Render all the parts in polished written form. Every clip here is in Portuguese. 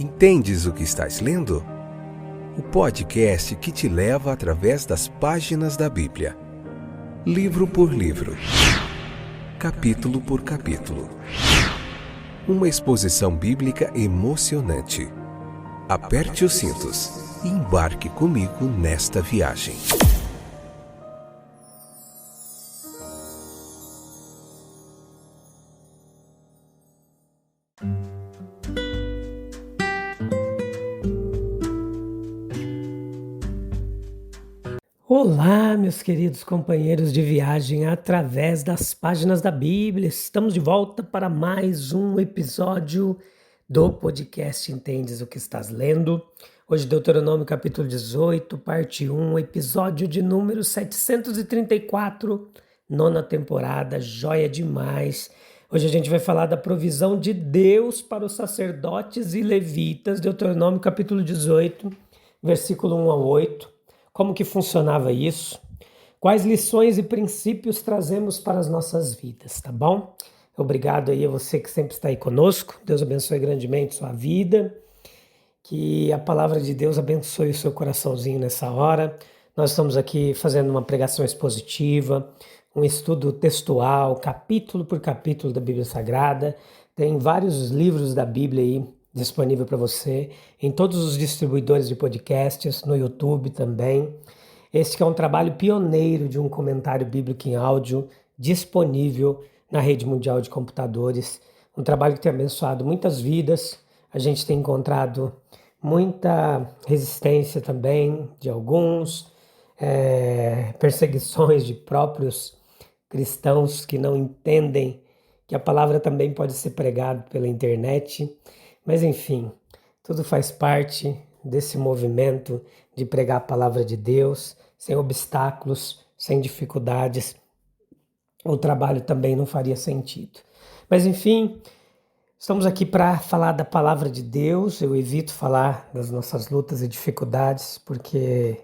Entendes o que estás lendo? O podcast que te leva através das páginas da Bíblia. Livro por livro. Capítulo por capítulo. Uma exposição bíblica emocionante. Aperte os cintos e embarque comigo nesta viagem. Olá, meus queridos companheiros de viagem através das páginas da Bíblia. Estamos de volta para mais um episódio do podcast Entendes o que estás lendo. Hoje, Deuteronômio capítulo 18, parte 1, episódio de número 734, nona temporada, joia demais. Hoje a gente vai falar da provisão de Deus para os sacerdotes e levitas, Deuteronômio capítulo 18, versículo 1 a 8. Como que funcionava isso? Quais lições e princípios trazemos para as nossas vidas, tá bom? Obrigado aí a você que sempre está aí conosco. Deus abençoe grandemente sua vida. Que a palavra de Deus abençoe o seu coraçãozinho nessa hora. Nós estamos aqui fazendo uma pregação expositiva, um estudo textual, capítulo por capítulo da Bíblia Sagrada. Tem vários livros da Bíblia aí disponível para você, em todos os distribuidores de podcasts, no YouTube também. Este que é um trabalho pioneiro de um comentário bíblico em áudio, disponível na rede mundial de computadores. Um trabalho que tem abençoado muitas vidas. A gente tem encontrado muita resistência também de alguns, perseguições de próprios cristãos que não entendem que a palavra também pode ser pregada pela internet. Mas enfim, tudo faz parte desse movimento de pregar a palavra de Deus, sem obstáculos, sem dificuldades. O trabalho também não faria sentido. Mas enfim, estamos aqui para falar da palavra de Deus. Eu evito falar das nossas lutas e dificuldades, porque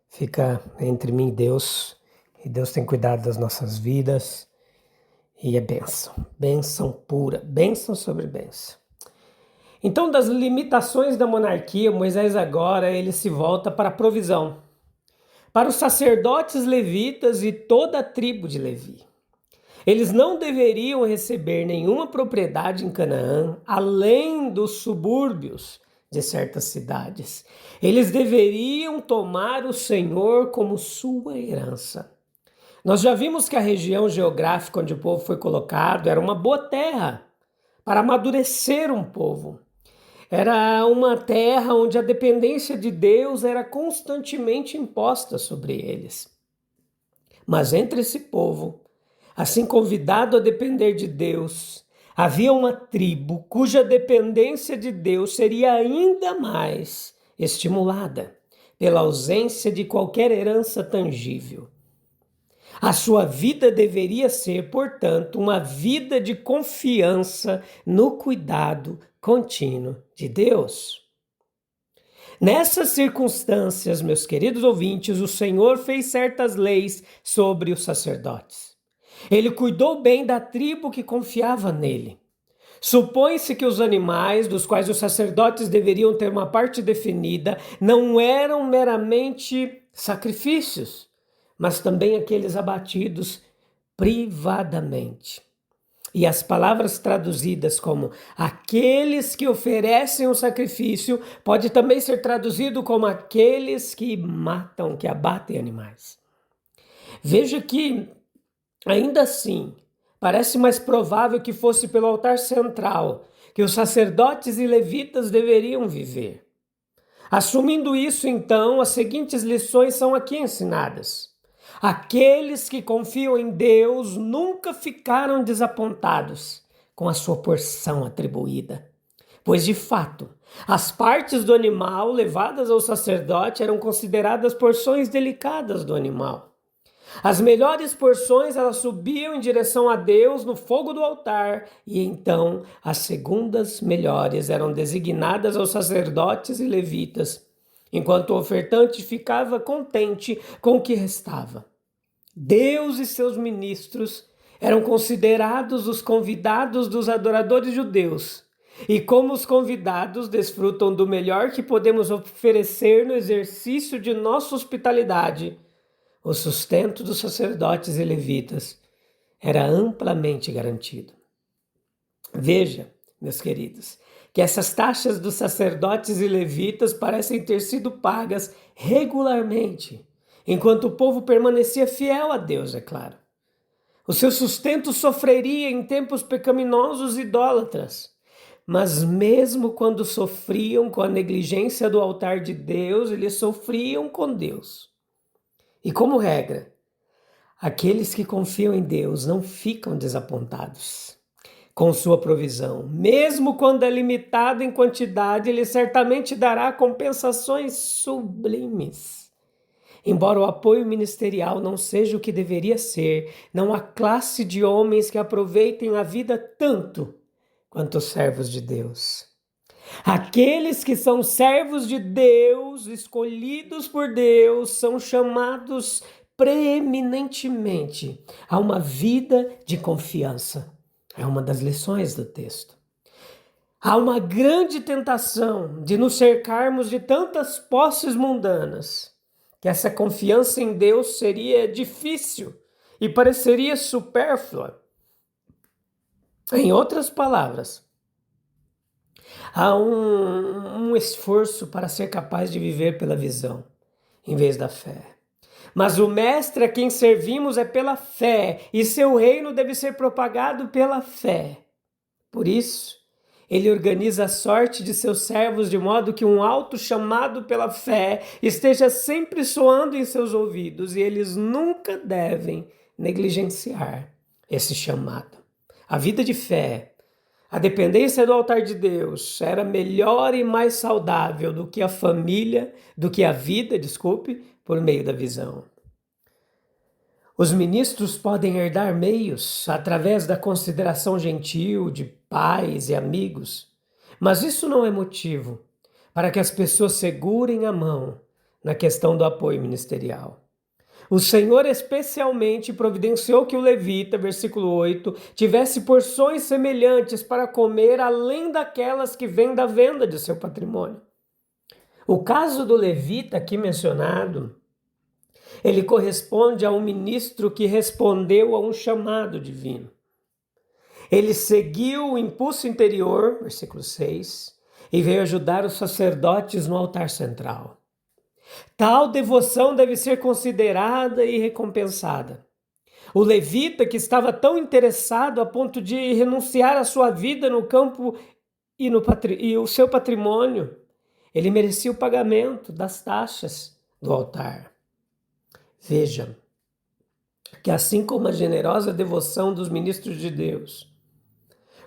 fica entre mim e Deus Deus tem cuidado das nossas vidas. E é bênção, bênção pura, bênção sobre bênção. Então, das limitações da monarquia, Moisés agora ele se volta para a provisão, para os sacerdotes levitas e toda a tribo de Levi. Eles não deveriam receber nenhuma propriedade em Canaã, além dos subúrbios de certas cidades. Eles deveriam tomar o Senhor como sua herança. Nós já vimos que a região geográfica onde o povo foi colocado era uma boa terra para amadurecer um povo. Era uma terra onde a dependência de Deus era constantemente imposta sobre eles. Mas entre esse povo, assim convidado a depender de Deus, havia uma tribo cuja dependência de Deus seria ainda mais estimulada pela ausência de qualquer herança tangível. A sua vida deveria ser, portanto, uma vida de confiança no cuidado contínuo de Deus. Nessas circunstâncias, meus queridos ouvintes, o Senhor fez certas leis sobre os sacerdotes. Ele cuidou bem da tribo que confiava nele. Supõe-se que os animais, dos quais os sacerdotes deveriam ter uma parte definida, não eram meramente sacrifícios, mas também aqueles abatidos privadamente. E as palavras traduzidas como aqueles que oferecem o sacrifício pode também ser traduzido como aqueles que matam, que abatem animais. Veja que, ainda assim, parece mais provável que fosse pelo altar central que os sacerdotes e levitas deveriam viver. Assumindo isso, então, as seguintes lições são aqui ensinadas. Aqueles que confiam em Deus nunca ficaram desapontados com a sua porção atribuída, pois, de fato, as partes do animal levadas ao sacerdote eram consideradas porções delicadas do animal. As melhores porções elas subiam em direção a Deus no fogo do altar, e então as segundas melhores eram designadas aos sacerdotes e levitas, enquanto o ofertante ficava contente com o que restava. Deus e seus ministros eram considerados os convidados dos adoradores judeus, E como os convidados desfrutam do melhor que podemos oferecer no exercício de nossa hospitalidade, o sustento dos sacerdotes e levitas era amplamente garantido. Veja, meus queridos, que essas taxas dos sacerdotes e levitas parecem ter sido pagas regularmente, enquanto o povo permanecia fiel a Deus, é claro. O seu sustento sofreria em tempos pecaminosos e idólatras, mas mesmo quando sofriam com a negligência do altar de Deus, eles sofriam com Deus. E como regra, aqueles que confiam em Deus não ficam desapontados com sua provisão. Mesmo quando é limitado em quantidade, Ele certamente dará compensações sublimes. Embora o apoio ministerial não seja o que deveria ser, não há classe de homens que aproveitem a vida tanto quanto os servos de Deus. Aqueles que são servos de Deus, escolhidos por Deus, são chamados preeminentemente a uma vida de confiança. É uma das lições do texto. Há uma grande tentação de nos cercarmos de tantas posses mundanas, que essa confiança em Deus seria difícil e pareceria supérflua. Em outras palavras, há um esforço para ser capaz de viver pela visão, em vez da fé. Mas o mestre a quem servimos é pela fé, e seu reino deve ser propagado pela fé. Por isso, ele organiza a sorte de seus servos de modo que um alto chamado pela fé esteja sempre soando em seus ouvidos, e eles nunca devem negligenciar esse chamado. A vida de fé, a dependência do altar de Deus era melhor e mais saudável do que a família, do que a vida, por meio da visão. Os ministros podem herdar meios através da consideração gentil de pais e amigos, mas isso não é motivo para que as pessoas segurem a mão na questão do apoio ministerial. O Senhor especialmente providenciou que o levita, versículo 8, tivesse porções semelhantes para comer além daquelas que vêm da venda de seu patrimônio. O caso do levita aqui mencionado, ele corresponde a um ministro que respondeu a um chamado divino. Ele seguiu o impulso interior, versículo 6, e veio ajudar os sacerdotes no altar central. Tal devoção deve ser considerada e recompensada. O levita, que estava tão interessado a ponto de renunciar à sua vida no campo e o seu patrimônio, ele merecia o pagamento das taxas do altar. Veja que assim como a generosa devoção dos ministros de Deus,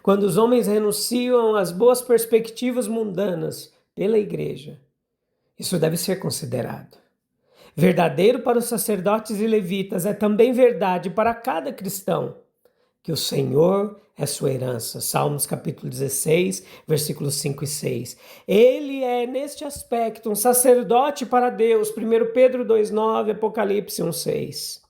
quando os homens renunciam às boas perspectivas mundanas pela igreja, isso deve ser considerado. Verdadeiro para os sacerdotes e levitas é também verdade para cada cristão, que o Senhor é sua herança. Salmos capítulo 16, versículos 5 e 6. Ele é, neste aspecto, um sacerdote para Deus. 1 Pedro 2,9, Apocalipse 1,6.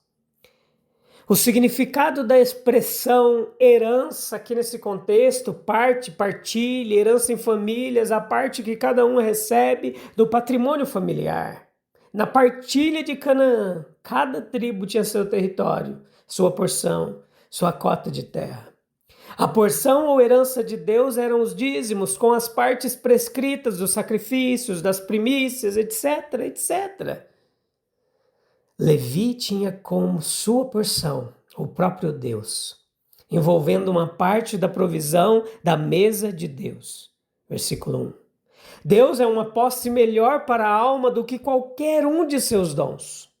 O significado da expressão herança aqui nesse contexto, parte, partilha, herança em famílias, a parte que cada um recebe do patrimônio familiar. Na partilha de Canaã, cada tribo tinha seu território, sua porção, sua cota de terra. A porção ou herança de Deus eram os dízimos, com as partes prescritas dos sacrifícios, das primícias, etc, etc. Levi tinha como sua porção o próprio Deus, envolvendo uma parte da provisão da mesa de Deus. Versículo 1. Deus é uma posse melhor para a alma do que qualquer um de seus dons.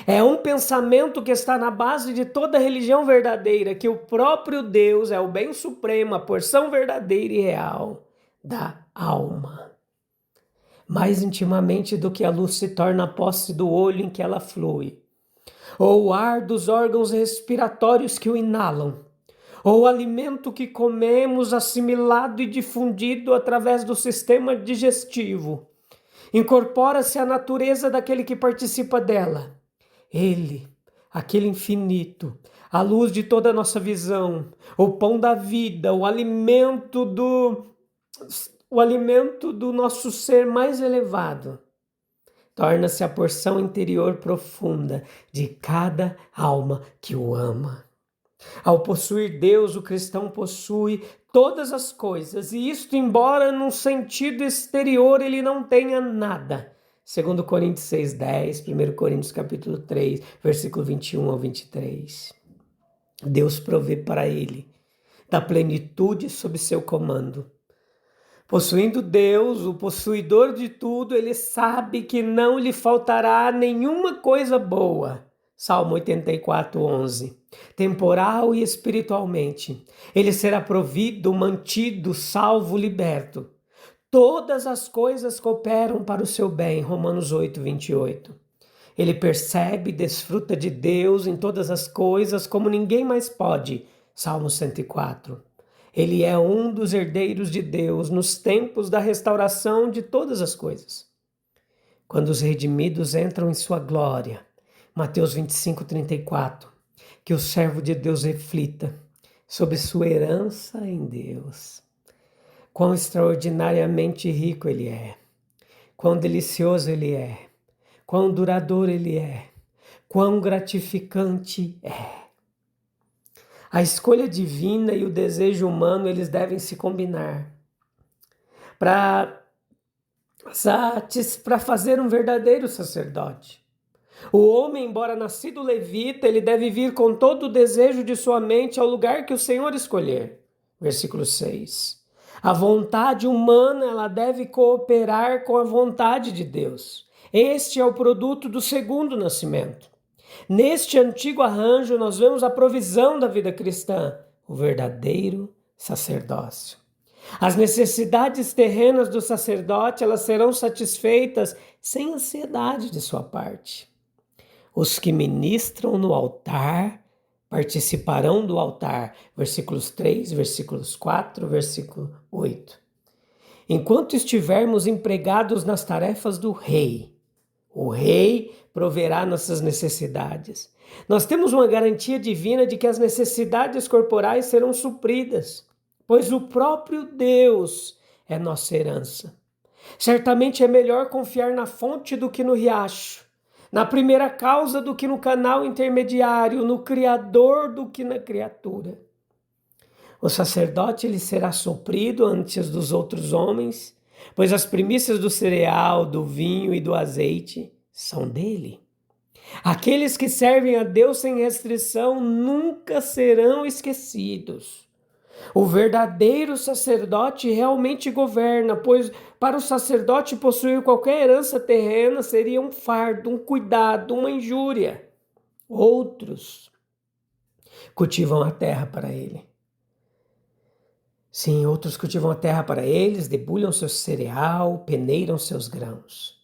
É um pensamento que está na base de toda religião verdadeira, que o próprio Deus é o bem supremo, a porção verdadeira e real da alma. Mais intimamente do que a luz se torna a posse do olho em que ela flui, ou o ar dos órgãos respiratórios que o inalam, ou o alimento que comemos assimilado e difundido através do sistema digestivo. Incorpora-se a natureza daquele que participa dela. Ele, aquele infinito, a luz de toda a nossa visão, o pão da vida, o alimento do nosso ser mais elevado, torna-se a porção interior profunda de cada alma que o ama. Ao possuir Deus, o cristão possui todas as coisas, e isto embora num sentido exterior ele não tenha nada. Segundo Coríntios 6:10, 1 Coríntios capítulo 3, versículo 21 ao 23. Deus provê para ele da plenitude sob seu comando. Possuindo Deus, o possuidor de tudo, ele sabe que não lhe faltará nenhuma coisa boa. Salmo 84:11. Temporal e espiritualmente, ele será provido, mantido, salvo, liberto. Todas as coisas cooperam para o seu bem. Romanos 8:28. Ele percebe e desfruta de Deus em todas as coisas como ninguém mais pode. Salmo 104. Ele é um dos herdeiros de Deus nos tempos da restauração de todas as coisas. Quando os redimidos entram em sua glória, Mateus 25:34, que o servo de Deus reflita sobre sua herança em Deus. Quão extraordinariamente rico ele é, quão delicioso ele é, quão duradouro ele é, quão gratificante é. A escolha divina e o desejo humano, eles devem se combinar para fazer um verdadeiro sacerdote. O homem, embora nascido levita, ele deve vir com todo o desejo de sua mente ao lugar que o Senhor escolher. Versículo 6. A vontade humana, ela deve cooperar com a vontade de Deus. Este é o produto do segundo nascimento. Neste antigo arranjo, nós vemos a provisão da vida cristã, o verdadeiro sacerdócio. As necessidades terrenas do sacerdote, elas serão satisfeitas sem ansiedade de sua parte. Os que ministram no altar participarão do altar. Versículos 3, versículos 4, versículo 8. Enquanto estivermos empregados nas tarefas do rei, o rei proverá nossas necessidades. Nós temos uma garantia divina de que as necessidades corporais serão supridas, pois o próprio Deus é nossa herança. Certamente é melhor confiar na fonte do que no riacho, na primeira causa do que no canal intermediário, no Criador do que na criatura. O sacerdote ele será suprido antes dos outros homens, pois as primícias do cereal, do vinho e do azeite são dele. Aqueles que servem a Deus sem restrição nunca serão esquecidos. O verdadeiro sacerdote realmente governa, pois para o sacerdote possuir qualquer herança terrena seria um fardo, um cuidado, uma injúria. Outros cultivam a terra para ele. Sim, outros cultivam a terra para eles, debulham seu cereal, peneiram seus grãos.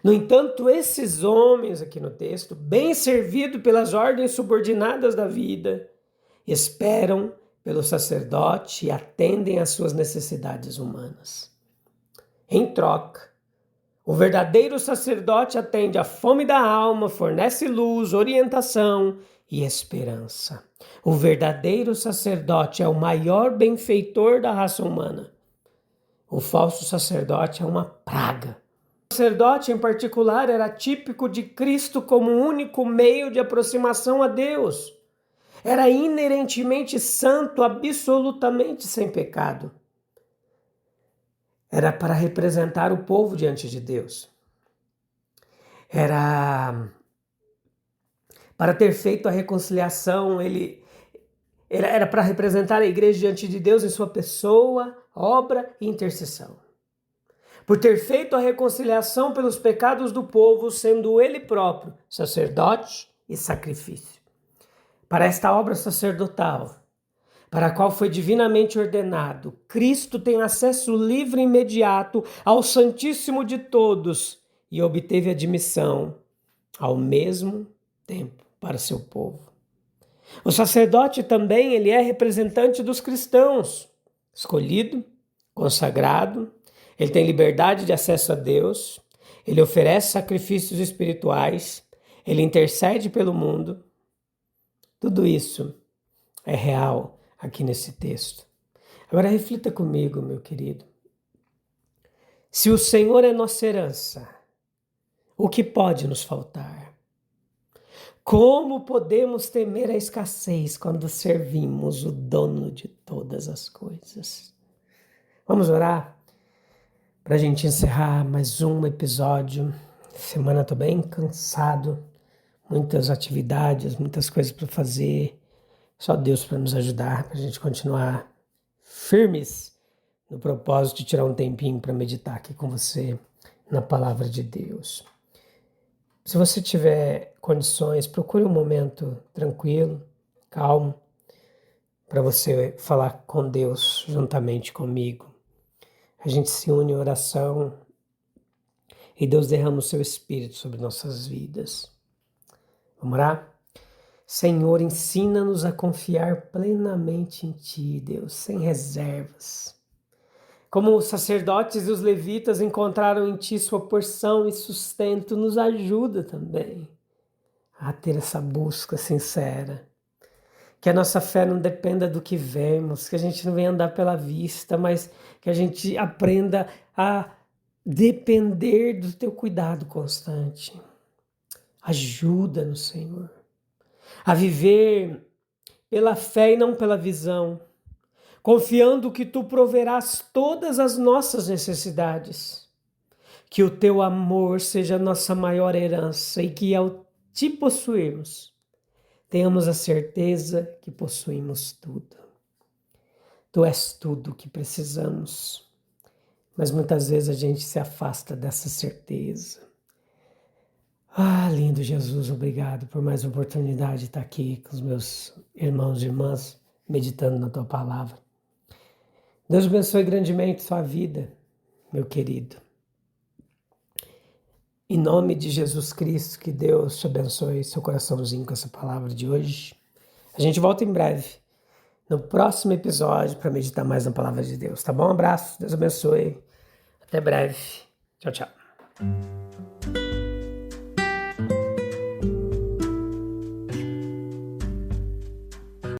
No entanto, esses homens aqui no texto, bem servidos pelas ordens subordinadas da vida, esperam pelo sacerdote e atendem às suas necessidades humanas. Em troca, o verdadeiro sacerdote atende à fome da alma, fornece luz, orientação e esperança. O verdadeiro sacerdote é o maior benfeitor da raça humana. O falso sacerdote é uma praga. O sacerdote, em particular, era típico de Cristo como único meio de aproximação a Deus. Era inerentemente santo, absolutamente sem pecado. Era para representar o povo diante de Deus. Era para ter feito a reconciliação, ele era para representar a igreja diante de Deus em sua pessoa, obra e intercessão. Por ter feito a reconciliação pelos pecados do povo, sendo ele próprio sacerdote e sacrifício. Para esta obra sacerdotal, para a qual foi divinamente ordenado, Cristo tem acesso livre e imediato ao Santíssimo de todos e obteve admissão ao mesmo tempo para seu povo. O sacerdote também ele é representante dos cristãos, escolhido, consagrado, ele tem liberdade de acesso a Deus, ele oferece sacrifícios espirituais, ele intercede pelo mundo. Tudo isso é real aqui nesse texto. Agora reflita comigo, meu querido. Se o Senhor é nossa herança, o que pode nos faltar? Como podemos temer a escassez quando servimos o dono de todas as coisas? Vamos orar para a gente encerrar mais um episódio. Semana estou bem cansado, muitas atividades, muitas coisas para fazer. Só Deus para nos ajudar, para a gente continuar firmes no propósito de tirar um tempinho para meditar aqui com você na palavra de Deus. Se você tiver condições, procure um momento tranquilo, calmo, para você falar com Deus juntamente comigo. A gente se une em oração e Deus derrama o seu Espírito sobre nossas vidas. Vamos orar? Senhor, ensina-nos a confiar plenamente em Ti, Deus, sem reservas. Como os sacerdotes e os levitas encontraram em Ti sua porção e sustento, nos ajuda também a ter essa busca sincera. Que a nossa fé não dependa do que vemos, que a gente não venha andar pela vista, mas que a gente aprenda a depender do Teu cuidado constante. Ajuda-nos, Senhor, a viver pela fé e não pela visão, confiando que Tu proverás todas as nossas necessidades, que o Teu amor seja a nossa maior herança e que ao Te possuirmos, tenhamos a certeza que possuímos tudo. Tu és tudo o que precisamos, mas muitas vezes a gente se afasta dessa certeza. Lindo Jesus, obrigado por mais uma oportunidade de estar aqui com os meus irmãos e irmãs, meditando na Tua palavra. Deus abençoe grandemente sua vida, meu querido. Em nome de Jesus Cristo, que Deus te abençoe seu coraçãozinho com essa palavra de hoje. A gente volta em breve, no próximo episódio, para meditar mais na palavra de Deus, tá bom? Um abraço, Deus abençoe. Até breve. Tchau, tchau.